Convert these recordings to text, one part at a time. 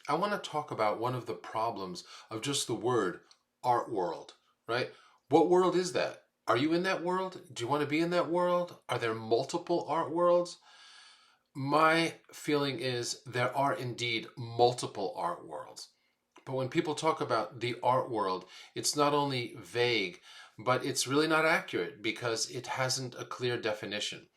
I want to talk about one of the problems of just the word art world, right? What world is that? Are you in that world? Do you want to be in that world? Are there multiple art worlds? My feeling is there are indeed multiple art worlds. But when people talk about the art world, it's not only vague, but it's really not accurate because it hasn't a clear definition.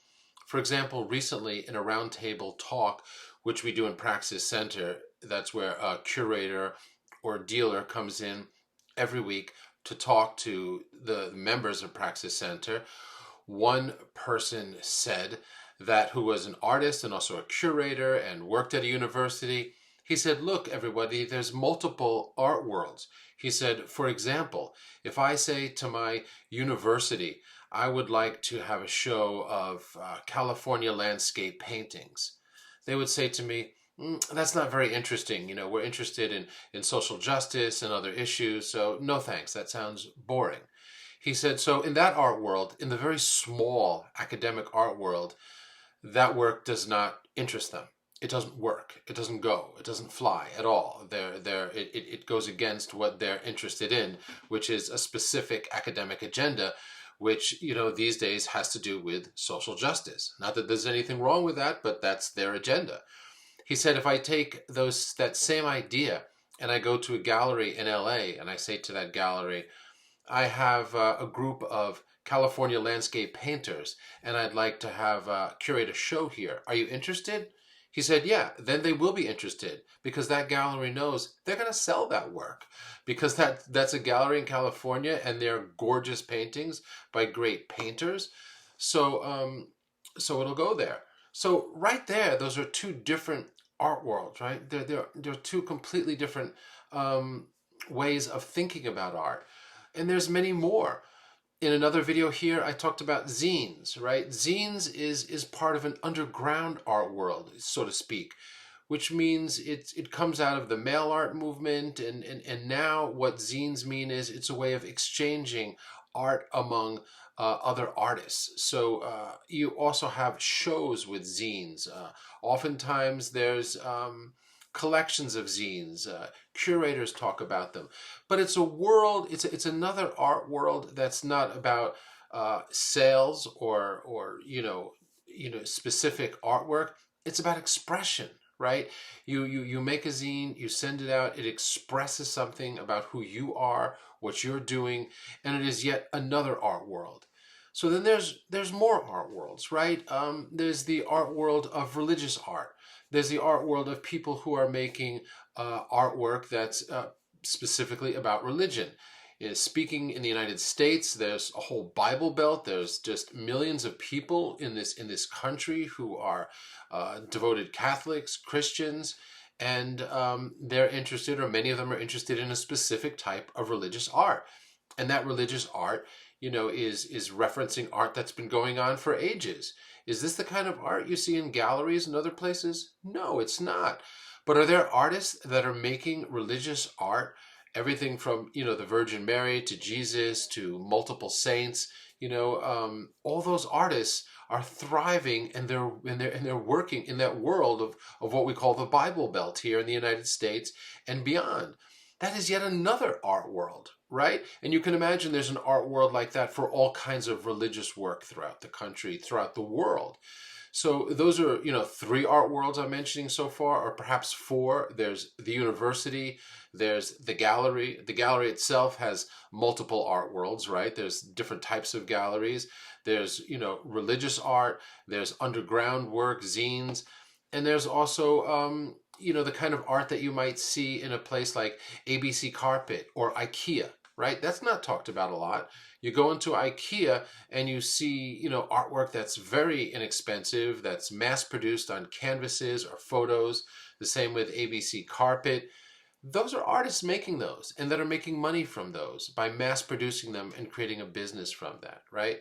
For example, recently in a roundtable talk, which we do in Praxis Center, that's where a curator or dealer comes in every week to talk to the members of Praxis Center. One person said that, who was an artist and also a curator and worked at a university, he said, look, everybody, there's multiple art worlds. He said, for example, if I say to my university, I would like to have a show of California landscape paintings, they would say to me, that's not very interesting. You know, we're interested in social justice and other issues, so no thanks, that sounds boring. He said, so in that art world, in the very small academic art world, that work does not interest them. It doesn't work. It doesn't go. It doesn't fly at all. It goes against what they're interested in, which is a specific academic agenda, which, you know, these days has to do with social justice. Not that there's anything wrong with that, but that's their agenda. He said, if I take that same idea and I go to a gallery in LA and I say to that gallery, I have a group of California landscape painters, and I'd like to have curate a show here. Are you interested? He said, yeah, then they will be interested because that gallery knows they're going to sell that work because that's a gallery in California and they're gorgeous paintings by great painters. So it'll go there. So right there, those are two different art worlds, right? They're two completely different ways of thinking about art. And there's many more. In another video here, I talked about zines, right? Zines is part of an underground art world, so to speak, which means it comes out of the mail art movement. And now what zines mean is it's a way of exchanging art among other artists. So you also have shows with zines. Oftentimes there's collections of zines. Curators talk about them, but it's a world. It's another art world that's not about sales or specific artwork. It's about expression, right? You make a zine, you send it out. It expresses something about who you are, what you're doing, and it is yet another art world. So then there's more art worlds, right? There's the art world of religious art. There's the art world of people who are making artwork that's specifically about religion. Speaking in the United States, there's a whole Bible Belt. There's just millions of people in this country who are devoted Catholics, Christians, and they're interested, or many of them are interested in a specific type of religious art. And that religious art, is referencing art that's been going on for ages. Is this the kind of art you see in galleries and other places? No, it's not. But are there artists that are making religious art? Everything from, the Virgin Mary to Jesus to multiple saints, all those artists are thriving and they're working in that world of what we call the Bible Belt here in the United States and beyond. That is yet another art world, right? And you can imagine there's an art world like that for all kinds of religious work throughout the country, throughout the world. So those are, three art worlds I'm mentioning so far, or perhaps four. There's the university, there's the gallery. The gallery itself has multiple art worlds, right? There's different types of galleries. There's, religious art, there's underground work, zines, and there's also, the kind of art that you might see in a place like ABC Carpet or IKEA, right? That's not talked about a lot. You go into IKEA and you see, artwork that's very inexpensive, that's mass produced on canvases or photos. The same with ABC Carpet. Those are artists making those and that are making money from those by mass producing them and creating a business from that, right?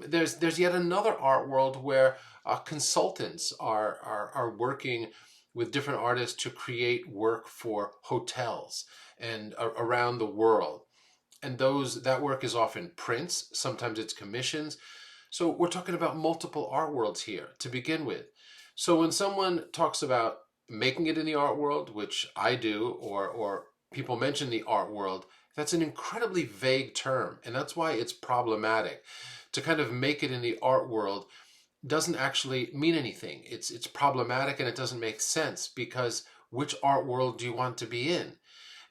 There's yet another art world where consultants are working with different artists to create work for hotels and around the world. And that work is often prints, sometimes it's commissions. So we're talking about multiple art worlds here to begin with. So when someone talks about making it in the art world, which I do, or people mention the art world, that's an incredibly vague term. And that's why it's problematic. To kind of make it in the art world doesn't actually mean anything. It's problematic and it doesn't make sense, because which art world do you want to be in?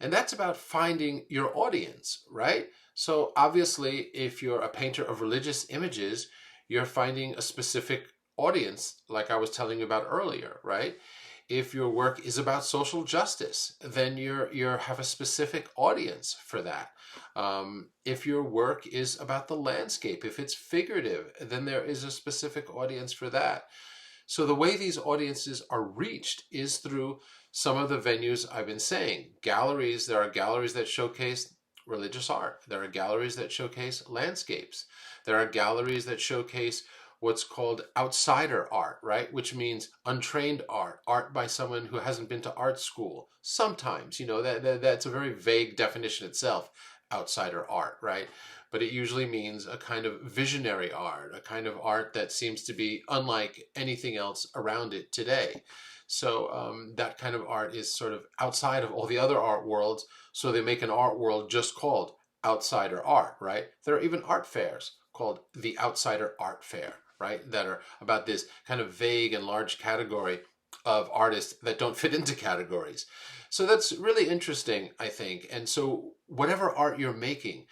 And that's about finding your audience, right? So obviously, if you're a painter of religious images, you're finding a specific audience, like I was telling you about earlier, right? If your work is about social justice, then you have a specific audience for that. If your work is about the landscape, if it's figurative, then there is a specific audience for that. So the way these audiences are reached is through some of the venues I've been saying. Galleries, there are galleries that showcase religious art. There are galleries that showcase landscapes. There are galleries that showcase what's called outsider art, right? Which means untrained art, art by someone who hasn't been to art school. Sometimes, that's a very vague definition itself, outsider art, right? But it usually means a kind of visionary art, a kind of art that seems to be unlike anything else around it today. So that kind of art is sort of outside of all the other art worlds, so they make an art world just called outsider art, right? There are even art fairs called the Outsider Art Fair, right? That are about this kind of vague and large category of artists that don't fit into categories. So that's really interesting, I think. And so whatever art you're making,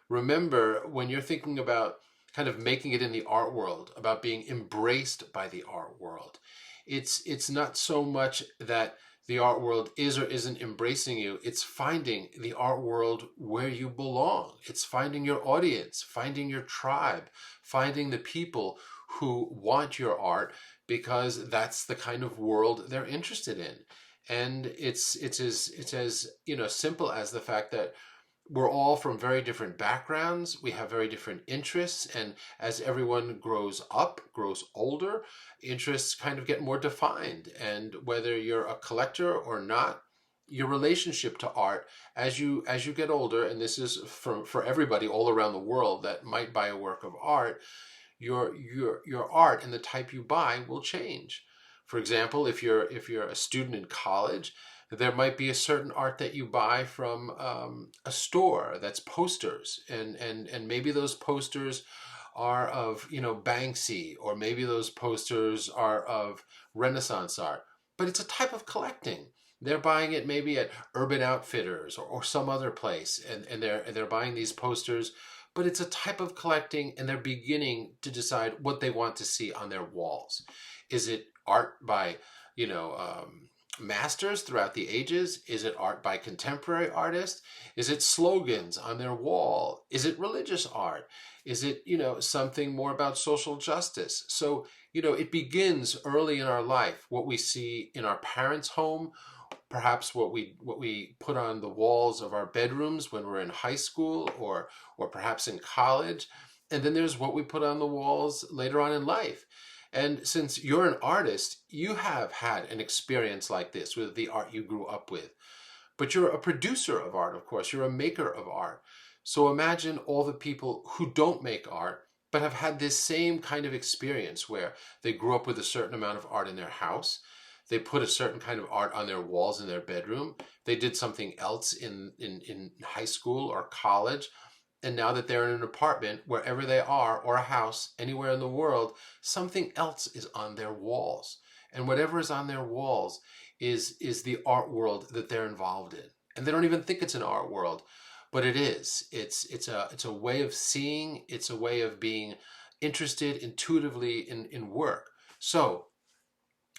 remember when you're thinking about kind of making it in the art world, about being embraced by the art world, it's not so much that the art world is or isn't embracing you. It's finding the art world where you belong. It's finding your audience, finding your tribe, finding the people who want your art, because that's the kind of world they're interested in. And it's as simple as the fact that we're all from very different backgrounds. We have very different interests. And as everyone grows up, grows older, interests kind of get more defined. And whether you're a collector or not, your relationship to art as you get older, and this is for everybody all around the world that might buy a work of art, your art and the type you buy will change. For example, if you're a student in college, there might be a certain art that you buy from a store that's posters, and maybe those posters are of Banksy, or maybe those posters are of Renaissance art, but it's a type of collecting. They're buying it maybe at Urban Outfitters or some other place, and they're buying these posters, but it's a type of collecting, and they're beginning to decide what they want to see on their walls. Is it art by masters throughout the ages? Is it art by contemporary artists? Is it slogans on their wall? Is it religious art? Is it, something more about social justice? So, it begins early in our life, what we see in our parents' home, perhaps what we put on the walls of our bedrooms when we're in high school, or perhaps in college. And then there's what we put on the walls later on in life. And since you're an artist, you have had an experience like this with the art you grew up with. But you're a producer of art, of course. You're a maker of art. So imagine all the people who don't make art, but have had this same kind of experience where they grew up with a certain amount of art in their house. They put a certain kind of art on their walls in their bedroom. They did something else in high school or college. And now that they're in an apartment, wherever they are, or a house, anywhere in the world, something else is on their walls. And whatever is on their walls is the art world that they're involved in. And they don't even think it's an art world, but it is. It's a way of seeing. It's a way of being interested intuitively in work. So,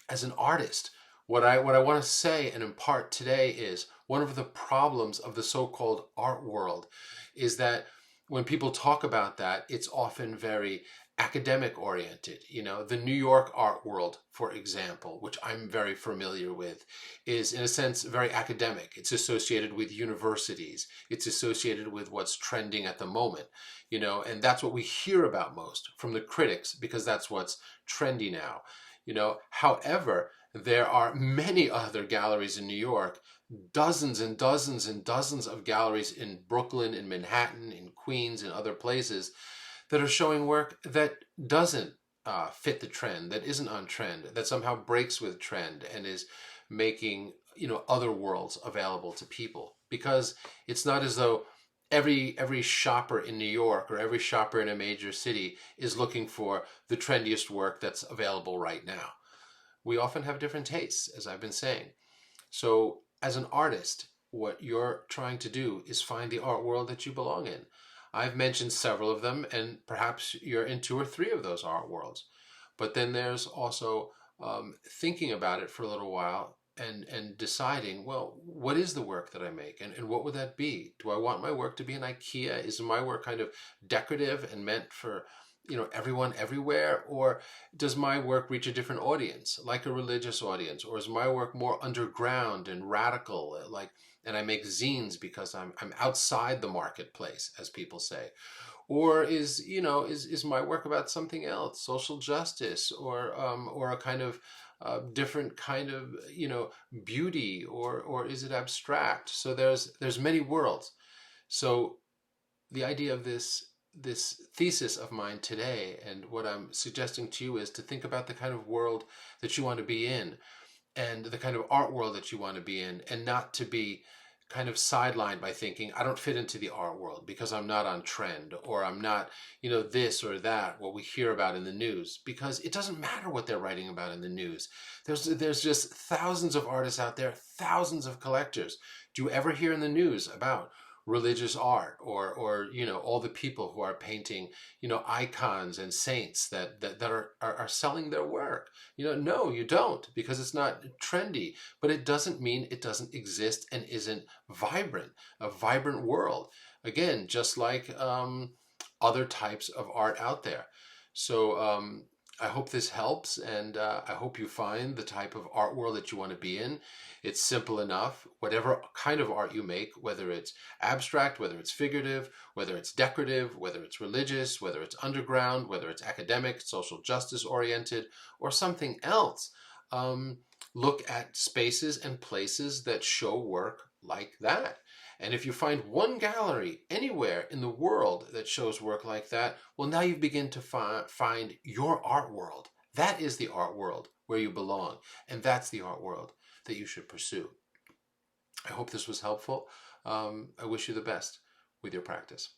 as an artist, what I want to say and impart today is one of the problems of the so-called art world is that when people talk about that, it's often very academic oriented. The New York art world, for example, which I'm very familiar with, is in a sense very academic. It's associated with universities. It's associated with what's trending at the moment, and that's what we hear about most from the critics, because that's what's trendy now. However, there are many other galleries in New York, dozens and dozens and dozens of galleries in Brooklyn, in Manhattan, in Queens, and other places that are showing work that doesn't fit the trend, that isn't on trend, that somehow breaks with trend and is making, other worlds available to people, because it's not as though every shopper in New York or every shopper in a major city is looking for the trendiest work that's available right now. We often have different tastes, as I've been saying. So as an artist, what you're trying to do is find the art world that you belong in. I've mentioned several of them, and perhaps you're in two or three of those art worlds. But then there's also thinking about it for a little while and deciding, well, what is the work that I make, and what would that be? Do I want my work to be an IKEA? Is my work kind of decorative and meant for everyone everywhere, or does my work reach a different audience, like a religious audience, or is my work more underground and radical, and I make zines because I'm outside the marketplace, as people say? Or is my work about something else, social justice, or a kind of different kind of beauty, or is it abstract? So there's many worlds. So the idea of this thesis of mine today, and what I'm suggesting to you, is to think about the kind of world that you want to be in, and the kind of art world that you want to be in, and not to be kind of sidelined by thinking, I don't fit into the art world because I'm not on trend, or I'm not, this or that, what we hear about in the news, because it doesn't matter what they're writing about in the news. There's just thousands of artists out there, thousands of collectors. Do you ever hear in the news about religious art, or all the people who are painting icons and saints that are selling their work? No, you don't, because it's not trendy. But it doesn't mean it doesn't exist and isn't vibrant, a vibrant world, again, just like other types of art out there. So I hope this helps, and I hope you find the type of art world that you want to be in. It's simple enough. Whatever kind of art you make, whether it's abstract, whether it's figurative, whether it's decorative, whether it's religious, whether it's underground, whether it's academic, social justice oriented, or something else, look at spaces and places that show work like that. And if you find one gallery anywhere in the world that shows work like that, well, now you begin to find your art world. That is the art world where you belong. And that's the art world that you should pursue. I hope this was helpful. I wish you the best with your practice.